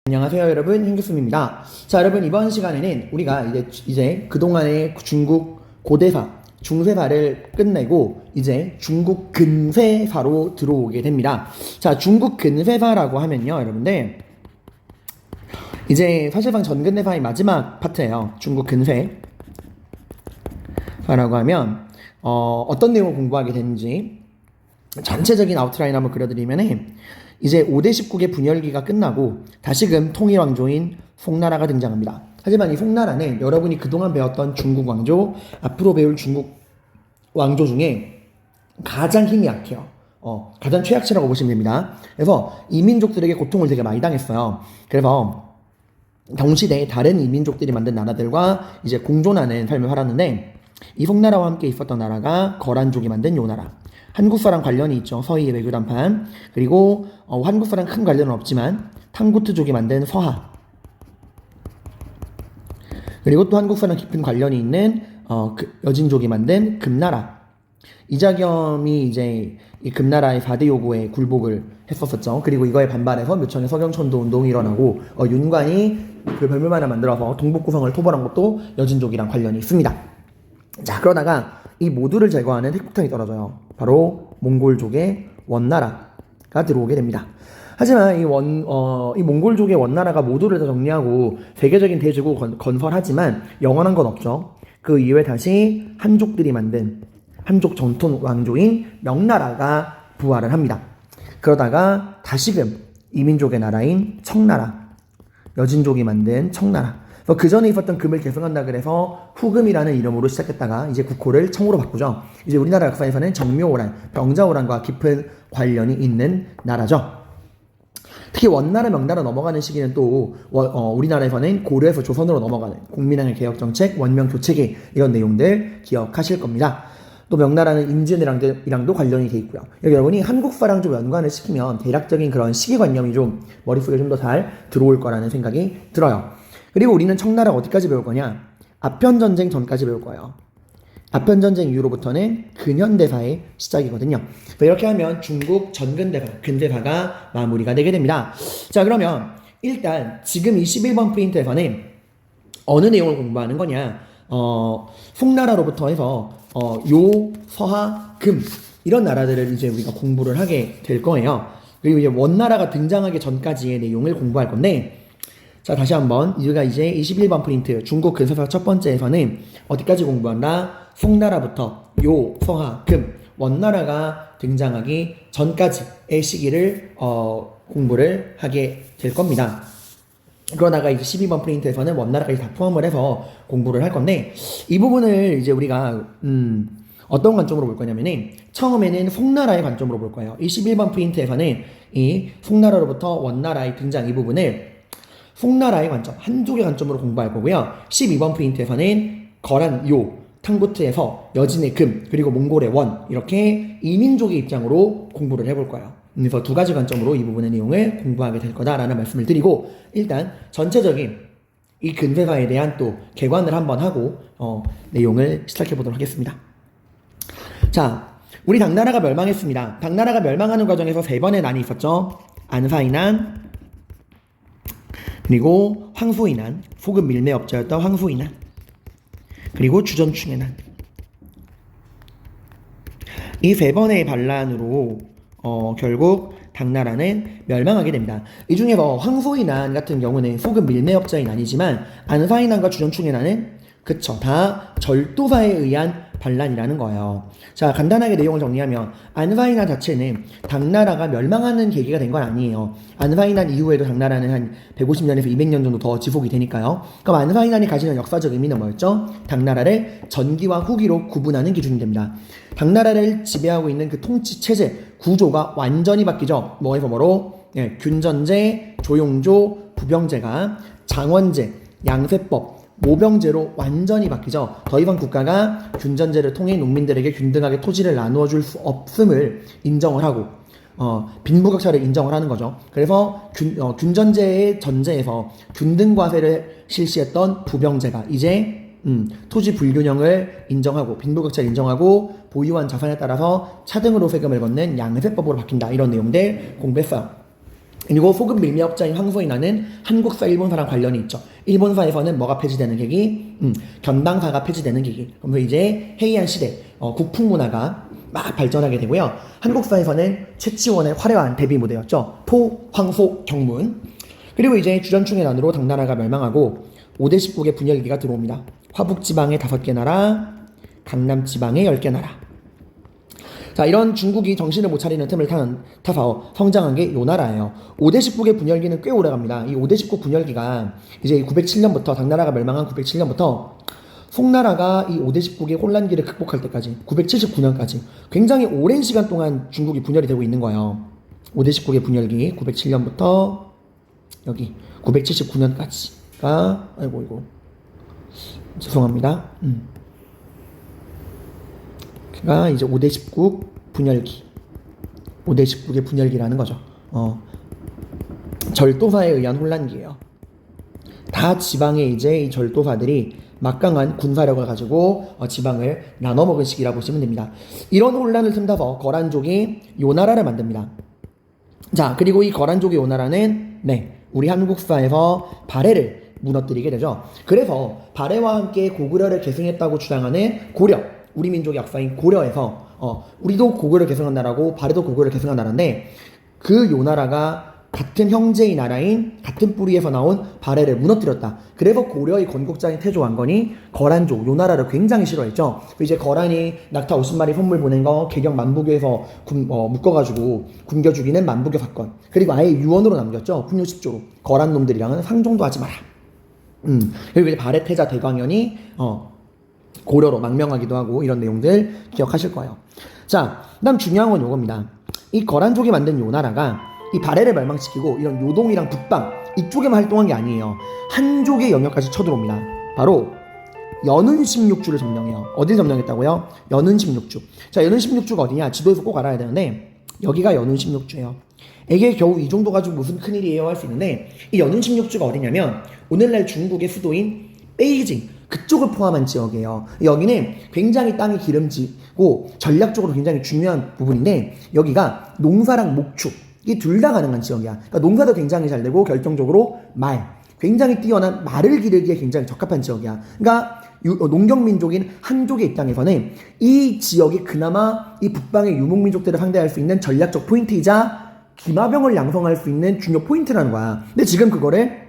안녕하세요 여러분, hin교수입니다. 자 여러분, 이번 시간에는 우리가 이제 그동안의 중국 고대사, 중세사를 끝내고 이제 중국 근세사로 들어오게 됩니다. 자, 중국 근세사라고 하면요 여러분들, 이제 사실상 전근대사의 마지막 파트예요. 중국 근세사라고 하면 어떤 내용을 공부하게 되는지 전체적인 아웃라인 한번 그려드리면은, 이제 5대 19개 분열기가 끝나고 다시금 통일왕조인 송나라가 등장합니다. 하지만 이 송나라는 여러분이 그동안 배웠던 중국 왕조, 앞으로 배울 중국 왕조 중에 가장 힘이 약해요. 가장 최약체라고 보시면 됩니다. 그래서 이민족들에게 고통을 되게 많이 당했어요. 그래서 동시대에 다른 이민족들이 만든 나라들과 이제 공존하는 삶을 살았는데, 이 송나라와 함께 있었던 나라가 거란족이 만든 요 나라. 한국사랑 관련이 있죠. 서희의 외교담판. 그리고 한국사랑 큰 관련은 없지만 탕구트족이 만든 서하. 그리고 또 한국사랑 깊은 관련이 있는 여진족이 만든 금나라. 이자겸이 이제 이 금나라의 4대 요구에 굴복을 했었었죠. 그리고 이거에 반발해서 묘청의 서경천도 운동이 일어나고 윤관이 그 별물만을 만들어서 동북구성을 토벌한 것도 여진족이랑 관련이 있습니다. 자, 그러다가 이 모두를 제거하는 핵폭탄이 떨어져요. 바로 몽골족의 원나라가 들어오게 됩니다. 하지만 이 몽골족의 원나라가 모두를 다 정리하고 세계적인 대제국 건설하지만 영원한 건 없죠. 그 이후에 다시 한족들이 만든 한족 전통 왕조인 명나라가 부활을 합니다. 그러다가 다시금 이민족의 나라인 청나라, 여진족이 만든 청나라. 그 전에 있었던 금을 계승한다 그래서 후금이라는 이름으로 시작했다가 이제 국호를 청으로 바꾸죠. 이제 우리나라 역사에서는 정묘오란, 병자오란과 깊은 관련이 있는 나라죠. 특히 원나라, 명나라 넘어가는 시기는 또 우리나라에서는 고려에서 조선으로 넘어가는 국민항해 개혁정책, 원명교체계, 이런 내용들 기억하실 겁니다. 또 명나라는 임진왜란이랑도 관련이 돼 있고요. 여러분이 한국사랑 좀 연관을 시키면 대략적인 그런 시기관념이 좀 머릿속에 좀 더 잘 들어올 거라는 생각이 들어요. 그리고 우리는 청나라 어디까지 배울 거냐? 아편전쟁 전까지 배울 거예요. 아편전쟁 이후로부터는 근현대사의 시작이거든요. 이렇게 하면 중국 전근대사, 근대사가 마무리가 되게 됩니다. 자, 그러면 일단 지금 이 11번 프린트에서는 어느 내용을 공부하는 거냐? 송나라로부터 해서 요, 서하, 금, 이런 나라들을 이제 우리가 공부를 하게 될 거예요. 그리고 이제 원나라가 등장하기 전까지의 내용을 공부할 건데, 자, 다시 한번 우리가 이제 21번 프린트 중국 근세사 첫 번째에서는 어디까지 공부한다? 송나라부터 요, 서하, 금, 원나라가 등장하기 전까지의 시기를 공부를 하게 될 겁니다. 그러다가 이제 12번 프린트에서는 원나라까지 다 포함을 해서 공부를 할 건데, 이 부분을 이제 우리가 어떤 관점으로 볼 거냐면은, 처음에는 송나라의 관점으로 볼 거예요. 이 11번 프린트에서는 이 송나라로부터 원나라의 등장 이 부분을 송나라의 관점, 한족의 관점으로 공부할 거고요. 12번 프린트에서는 거란 요, 탕구트에서 여진의 금, 그리고 몽골의 원, 이렇게 이민족의 입장으로 공부를 해볼 거예요. 그래서 두 가지 관점으로 이 부분의 내용을 공부하게 될 거다라는 말씀을 드리고, 일단 전체적인 이 근세사에 대한 또 개관을 한번 하고 내용을 시작해 보도록 하겠습니다. 자, 우리 당나라가 멸망했습니다. 당나라가 멸망하는 과정에서 세 번의 난이 있었죠. 안사의 난, 그리고 황소의 난, 소금 밀매업자였던 황소의 난, 그리고 주전충의 난. 이 세 번의 반란으로 결국 당나라는 멸망하게 됩니다. 이 중에서 황소의 난 같은 경우는 소금 밀매업자의 난이지만, 안사의 난과 주전충의 난은 그쵸, 다 절도사에 의한 반란이라는 거예요. 자, 간단하게 내용을 정리하면 안사의 난 자체는 당나라가 멸망하는 계기가 된 건 아니에요. 안사의 난 이후에도 당나라는 한 150년에서 200년 정도 더 지속이 되니까요. 그럼 안사의 난이 가지는 역사적 의미는 뭐였죠? 당나라를 전기와 후기로 구분하는 기준이 됩니다. 당나라를 지배하고 있는 그 통치 체제, 구조가 완전히 바뀌죠. 뭐에서 뭐로? 균전제, 조용조, 부병제가 장원제, 양세법, 모병제로 완전히 바뀌죠. 더 이상 국가가 균전제를 통해 농민들에게 균등하게 토지를 나누어 줄 수 없음을 인정을 하고 빈부격차를 인정을 하는 거죠. 그래서 균전제의 전제에서 균등과세를 실시했던 부병제가 이제 토지 불균형을 인정하고 빈부격차를 인정하고 보유한 자산에 따라서 차등으로 세금을 걷는 양세법으로 바뀐다. 이런 내용들 공부했어요. 그리고 소급 밀매업자인 황소인화는 한국사, 일본사랑 관련이 있죠. 일본사에서는 뭐가 폐지되는 계기? 견당사가 폐지되는 계기. 그러면서 이제 해이안 시대 국풍 문화가 막 발전하게 되고요. 한국사에서는 최치원의 화려한 데뷔 무대였죠. 토, 황소, 경문. 그리고 이제 주전충의 난으로 당나라가 멸망하고 5대 10국의 분열기가 들어옵니다. 화북지방의 5개 나라, 강남지방의 10개 나라. 자, 이런 중국이 정신을 못 차리는 틈을 타서 성장한 게 요 나라예요. 5대 10국의 분열기는 꽤 오래 갑니다. 이 5대 10국 분열기가 이제 907년부터, 당나라가 멸망한 907년부터 송나라가 이 5대 10국의 혼란기를 극복할 때까지 979년까지 굉장히 오랜 시간 동안 중국이 분열이 되고 있는 거예요. 5대 10국의 분열기 907년부터 여기 979년까지가 아이고 죄송합니다. 가 이제 5대 10국 분열기, 5대 10국의 분열기라는 거죠. 절도사에 의한 혼란기예요. 다 지방에 이제 이 절도사들이 막강한 군사력을 가지고 지방을 나눠먹은 시기라고 보시면 됩니다. 이런 혼란을 틈타서 거란족이 요 나라를 만듭니다. 자, 그리고 이 거란족의 요 나라는 우리 한국사에서 발해를 무너뜨리게 되죠. 그래서 발해와 함께 고구려를 계승했다고 주장하는 고려, 우리 민족의 역사인 고려에서 우리도 고구려를 계승한 나라고 발해도 고구려를 계승한 나라인데 그 요 나라가 같은 형제의 나라인 같은 뿌리에서 나온 발해를 무너뜨렸다. 그래서 고려의 건국자인 태조 왕건이 거란족 요 나라를 굉장히 싫어했죠. 이제 거란이 낙타 50마리 선물 보낸 거 개경 만부교에서 묶어가지고 굶겨 죽이는 만부교 사건. 그리고 아예 유언으로 남겼죠. 훈요 10조로 거란 놈들이랑은 상종도 하지 마라. 그리고 이제 발해 태자 대광현이 고려로 망명하기도 하고 이런 내용들 기억하실 거예요. 자, 그다음 중요한 건 요겁니다. 이 거란족이 만든 요 나라가 이 발해를 멸망시키고 이런 요동이랑 북방 이쪽에만 활동한 게 아니에요. 한족의 영역까지 쳐들어옵니다. 바로 연운 16주를 점령해요. 어딜 점령했다고요? 연운 16주. 자, 연운 16주가 어디냐? 지도에서 꼭 알아야 되는데 여기가 연운 16주예요. 이게 겨우 이 정도 가지고 무슨 큰일이에요 할 수 있는데 이 연운 16주가 어디냐면 오늘날 중국의 수도인 베이징 그쪽을 포함한 지역이에요. 여기는 굉장히 땅이 기름지고 전략적으로 굉장히 중요한 부분인데 여기가 농사랑 목축 이 둘 다 가능한 지역이야. 그러니까 농사도 굉장히 잘 되고 결정적으로 굉장히 뛰어난 말을 기르기에 굉장히 적합한 지역이야. 그러니까 농경민족인 한족의 입장에서는 이 지역이 그나마 이 북방의 유목민족들을 상대할 수 있는 전략적 포인트이자 기마병을 양성할 수 있는 중요 포인트라는 거야. 근데 지금 그거를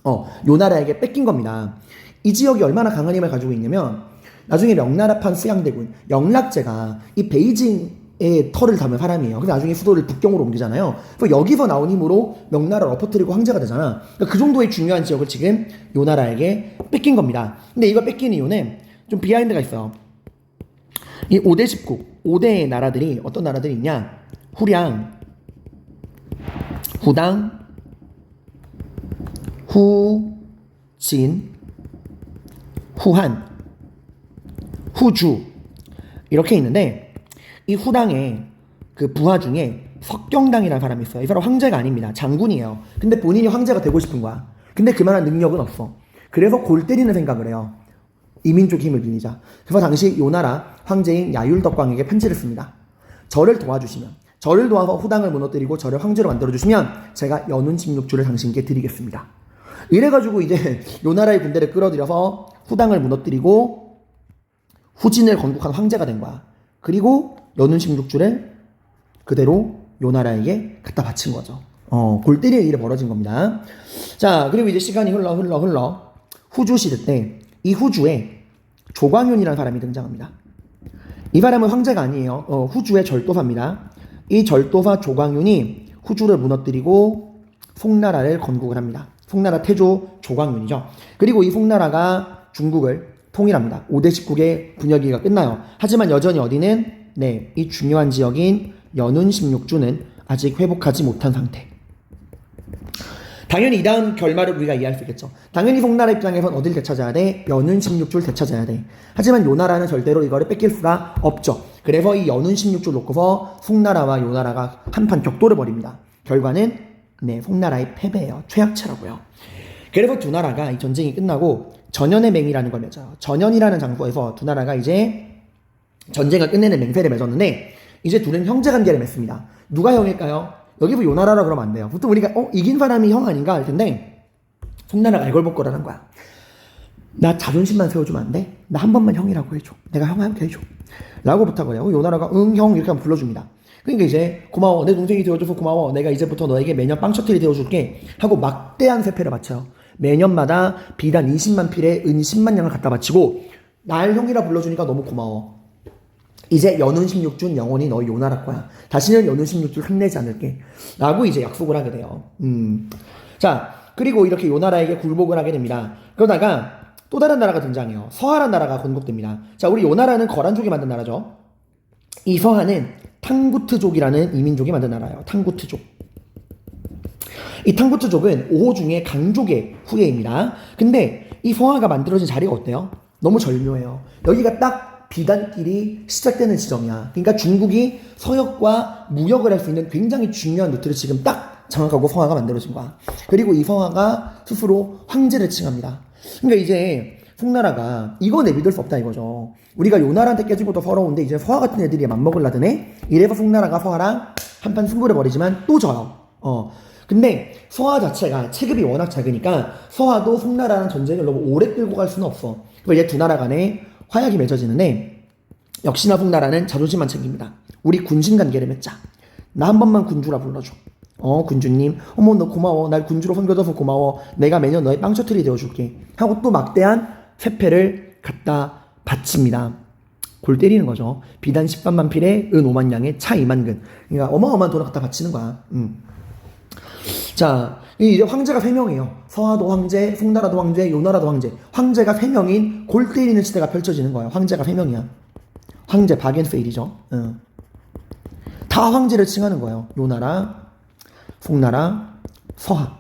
요 나라에게 뺏긴 겁니다. 이 지역이 얼마나 강한 힘을 가지고 있냐면 나중에 명나라판 수양대군 영락제가 이 베이징의 털을 담은 사람이에요. 그래서 나중에 수도를 북경으로 옮기잖아요. 그래서 여기서 나온 힘으로 명나라를 엎어뜨리고 황제가 되잖아. 그러니까 그 정도의 중요한 지역을 지금 요 나라에게 뺏긴 겁니다. 근데 이걸 뺏긴 이유는 좀 비하인드가 있어요. 이 5대 10국 5대의 나라들이 어떤 나라들이 있냐? 후량, 후당, 후진, 후한, 후주 이렇게 있는데 이 후당의 그 부하 중에 석경당이라는 사람이 있어요. 이 사람 황제가 아닙니다. 장군이에요. 근데 본인이 황제가 되고 싶은 거야. 근데 그만한 능력은 없어. 그래서 골 때리는 생각을 해요. 이민족 힘을 빌리자. 그래서 당시 요 나라 황제인 야율덕광에게 편지를 씁니다. 저를 도와주시면, 저를 도와서 후당을 무너뜨리고 저를 황제로 만들어주시면 제가 연운 16주를 당신께 드리겠습니다. 이래가지고 이제 요 나라의 군대를 끌어들여서 후당을 무너뜨리고 후진을 건국한 황제가 된 거야. 그리고 연운 16주를 그대로 요 나라에게 갖다 바친 거죠. 골 때리는 일이 벌어진 겁니다. 자, 그리고 이제 시간이 흘러 후주 시대 때 이 후주에 조광윤이라는 사람이 등장합니다. 이 사람은 황제가 아니에요. 후주의 절도사입니다. 이 절도사 조광윤이 후주를 무너뜨리고 송나라를 건국을 합니다. 송나라 태조 조광윤이죠. 그리고 이 송나라가 중국을 통일합니다. 5대 10국의 분열기가 끝나요. 하지만 여전히 어디는 이 중요한 지역인 연운 16주는 아직 회복하지 못한 상태. 당연히 이 다음 결말을 우리가 이해할 수 있겠죠. 당연히 송나라 입장에선 어딜 되찾아야 돼? 연운 16주를 되찾아야 돼. 하지만 요 나라는 절대로 이거를 뺏길 수가 없죠. 그래서 이 연운 16주를 놓고서 송나라와 요 나라가 한판 격돌을 벌입니다. 결과는 송나라의 패배예요. 최악체라고요. 그래서 두 나라가 이 전쟁이 끝나고 전연의 맹이라는 걸 맺어요. 전연이라는 장소에서 두 나라가 이제 전쟁을 끝내는 맹세를 맺었는데 이제 둘은 형제관계를 맺습니다. 누가 형일까요? 여기서 요나라라 그러면 안 돼요. 보통 우리가 이긴 사람이 형 아닌가 할 텐데 송나라가 알걸복걸하는 거야. 나 자존심만 세워주면 안 돼? 나 한 번만 형이라고 해줘. 내가 형 함께 해줘. 라고 부탁을 해요. 요나라가 응 형 이렇게 한번 불러줍니다. 그러니까 이제 고마워 내 동생이 되어줘서 고마워 내가 이제부터 너에게 매년 빵셔틀이 되어줄게 하고 막대한 세패를 바쳐요. 매년마다 비단 20만 필에 은 10만 양을 갖다 바치고 날 형이라 불러주니까 너무 고마워. 이제 연운 16준 영원히 너희 요나라 거야. 다시는 연운 16줄 흉내지 않을게. 라고 이제 약속을 하게 돼요. 자, 그리고 이렇게 요나라에게 굴복을 하게 됩니다. 그러다가 또 다른 나라가 등장해요. 서하란 나라가 건국됩니다. 자, 우리 요나라는 거란족이 만든 나라죠. 이 서하는 탕구트족이라는 이민족이 만든 나라예요. 탕구트족. 이 탕구트족은 5호 중에 강족의 후예입니다. 근데 이 서하가 만들어진 자리가 어때요? 너무 절묘해요. 여기가 딱 비단길이 시작되는 지점이야. 그러니까 중국이 서역과 무역을 할 수 있는 굉장히 중요한 루트를 지금 딱 장악하고 서하가 만들어진 거야. 그리고 이 서하가 스스로 황제를 칭합니다. 그러니까 이제 송나라가 이거 내비둘 수 없다 이거죠. 우리가 요나라한테 깨지고도 서러운데 이제 서하 같은 애들이 맘먹으려드네. 이래서 송나라가 서하랑 한판 승부를 벌이지만 또 져요. 근데 서하 자체가 체급이 워낙 작으니까 서하도 송나라랑 전쟁을 너무 오래 끌고 갈 수는 없어. 그래서 이제 두 나라 간에 화약이 맺어지는데 역시나 송나라는 자존심만 챙깁니다. 우리 군신 관계를 맺자. 나 한 번만 군주라 불러줘. 군주님, 어머 너 고마워. 날 군주로 섬겨줘서 고마워. 내가 매년 너의 빵셔틀이 되어줄게. 하고 또 막대한 세패를 갖다 바칩니다. 골 때리는 거죠. 비단 10반만 필에 은 5만 양에 차 2만 근. 그러니까 어마어마한 돈을 갖다 바치는 거야. 자, 이제 황제가 3명이에요. 서하도 황제, 송나라도 황제, 요나라도 황제. 황제가 3명인 골 때리는 시대가 펼쳐지는 거예요. 황제가 3명이야. 황제 박앤페일이죠. 다 황제를 칭하는 거예요. 요나라, 송나라, 서하.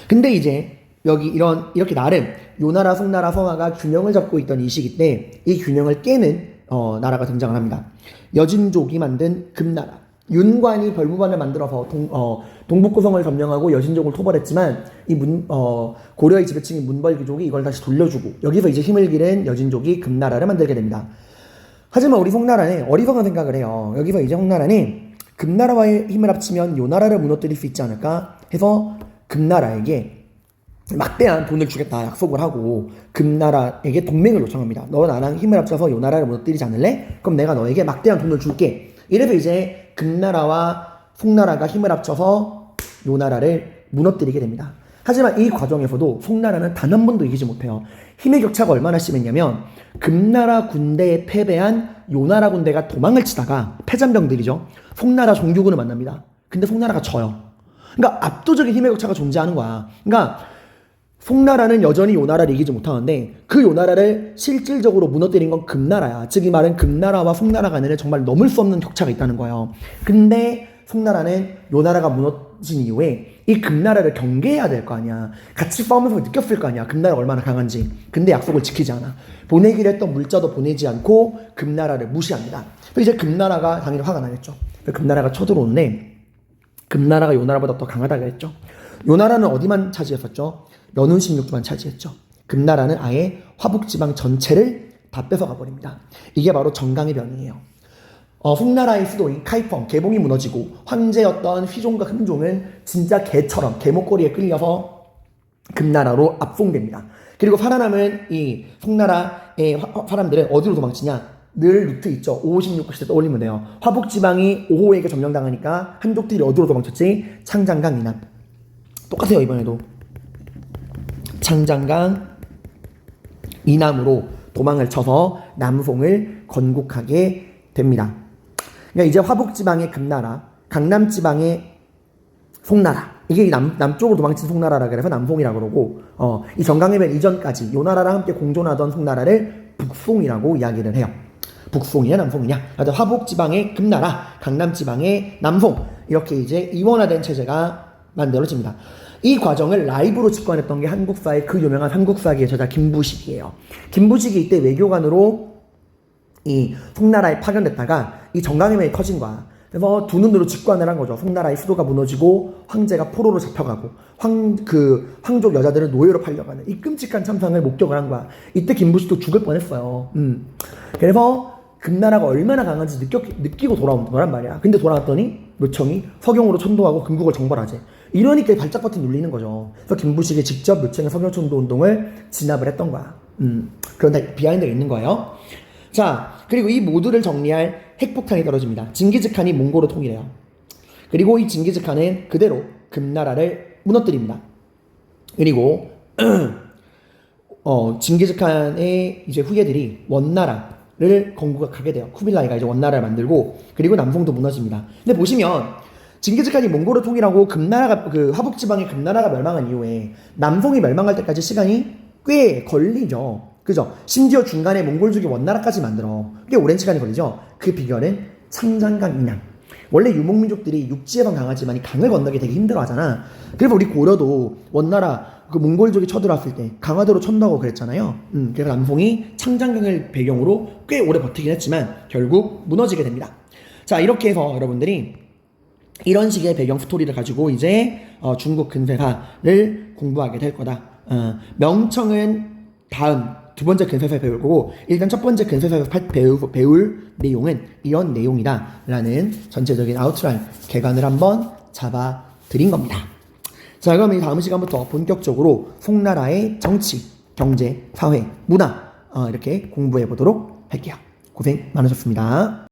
근데 이제 여기 이렇게 나름 요나라, 송나라, 서하가 균형을 잡고 있던 이 시기 때 이 균형을 깨는 나라가 등장을 합니다. 여진족이 만든 금나라. 윤관이 별무반을 만들어서 동북고성을 점령하고 여진족을 토벌했지만 고려의 지배층인 문벌귀족이 이걸 다시 돌려주고 여기서 이제 힘을 기른 여진족이 금나라를 만들게 됩니다. 하지만 우리 송나라는 어리석은 생각을 해요. 여기서 이제 송나라는 금나라와의 힘을 합치면 요나라를 무너뜨릴 수 있지 않을까 해서 금나라에게 막대한 돈을 주겠다 약속을 하고 금나라에게 동맹을 요청합니다. 너 나랑 힘을 합쳐서 요나라를 무너뜨리지 않을래? 그럼 내가 너에게 막대한 돈을 줄게. 이래서 이제 금나라와 송나라가 힘을 합쳐서 요나라를 무너뜨리게 됩니다. 하지만 이 과정에서도 송나라는 단 한 번도 이기지 못해요. 힘의 격차가 얼마나 심했냐면 금나라 군대에 패배한 요나라 군대가 도망을 치다가 패잔병들이죠. 송나라 종교군을 만납니다. 근데 송나라가 져요. 그러니까 압도적인 힘의 격차가 존재하는 거야. 그러니까 송나라는 여전히 요나라를 이기지 못하는데 그 요나라를 실질적으로 무너뜨린 건 금나라야. 즉 이 말은 금나라와 송나라 간에는 정말 넘을 수 없는 격차가 있다는 거예요. 근데 송나라는 요나라가 무너진 이후에 이 금나라를 경계해야 될 거 아니야. 같이 싸우면서 느꼈을 거 아니야. 금나라가 얼마나 강한지. 근데 약속을 지키지 않아. 보내기로 했던 물자도 보내지 않고 금나라를 무시합니다. 그래서 이제 금나라가 당연히 화가 나겠죠. 금나라가 쳐들어오는데 금나라가 요나라보다 더 강하다고 했죠. 요나라는 어디만 차지했었죠? 연운 16주만 차지했죠. 금나라는 아예 화북지방 전체를 다 뺏어가 버립니다. 이게 바로 정강의 변이에요. 송나라의 수도인 카이펑, 개봉이 무너지고 황제였던 휘종과 흠종은 진짜 개처럼 개목걸이에 끌려서 금나라로 압송됩니다. 그리고 살아남은 이 송나라의 사람들은 어디로 도망치냐? 늘 루트 있죠. 5, 16, 9시대 떠올리면 돼요. 화북지방이 5호에게 점령당하니까 한족들이 어디로 도망쳤지? 창장강 이남. 똑같아요 이번에도. 창장강 이남으로 도망을 쳐서 남송을 건국하게 됩니다. 그러니까 이제 화북지방의 금나라, 강남지방의 송나라, 이게 남쪽으로 도망친 송나라라 그래서 남송이라고 그러고 이 정강해변 이전까지 요나라랑 함께 공존하던 송나라를 북송이라고 이야기를 해요. 북송이냐 남송이냐. 화북지방의 금나라, 강남지방의 남송, 이렇게 이제 이원화된 체제가 만들어집니다. 이 과정을 라이브로 직관했던 게 한국사의 그 유명한 한국사기의 저자 김부식이에요. 김부식이 이때 외교관으로 이 송나라에 파견됐다가 이 정강해변이 터진 거야. 그래서 두 눈으로 직관을 한 거죠. 송나라의 수도가 무너지고 황제가 포로로 잡혀가고 황족 여자들은 노예로 팔려가는 이 끔찍한 참상을 목격을 한 거야. 이때 김부식도 죽을 뻔했어요. 그래서 금나라가 얼마나 강한지 느끼고 돌아온 거란 말이야. 근데 돌아왔더니 묘청이 서경으로 천도하고 금국을 정벌하지. 이러니까 발작 버튼 눌리는 거죠. 그래서 김부식이 직접 묘청의 서경천도 운동을 진압을 했던 거야. 그런 비하인드가 있는 거예요. 자, 그리고 이 모두를 정리할 핵폭탄이 떨어집니다. 징기즈칸이 몽골을 통일해요. 그리고 이 징기즈칸은 그대로 금나라를 무너뜨립니다. 그리고 징기즈칸의 이제 후예들이 원나라를 건국하게 돼요. 쿠빌라이가 이제 원나라를 만들고, 그리고 남송도 무너집니다. 근데 보시면 징기즈칸이 몽골을 통일하고 금나라가 그 화북 지방의 금나라가 멸망한 이후에 남송이 멸망할 때까지 시간이 꽤 걸리죠. 그죠? 심지어 중간에 몽골족이 원나라까지 만들어 꽤 오랜 시간이 걸리죠. 그 비결은 창장강 인양. 원래 유목민족들이 육지에만 강하지만 이 강을 건너기 되게 힘들어하잖아. 그래서 우리 고려도 원나라 그 몽골족이 쳐들어왔을 때 강화도로 천도하고 그랬잖아요. 그래서 남송이 창장강을 배경으로 꽤 오래 버티긴 했지만 결국 무너지게 됩니다. 자, 이렇게 해서 여러분들이 이런 식의 배경 스토리를 가지고 이제 중국 근세사를 공부하게 될 거다. 명청은 다음 두 번째 근세사에 배울 거고, 일단 첫 번째 근세사에서 배울 내용은 이런 내용이다라는 전체적인 아웃라인 개관을 한번 잡아 드린 겁니다. 자, 그럼 이 다음 시간부터 본격적으로 송나라의 정치, 경제, 사회, 문화 이렇게 공부해 보도록 할게요. 고생 많으셨습니다.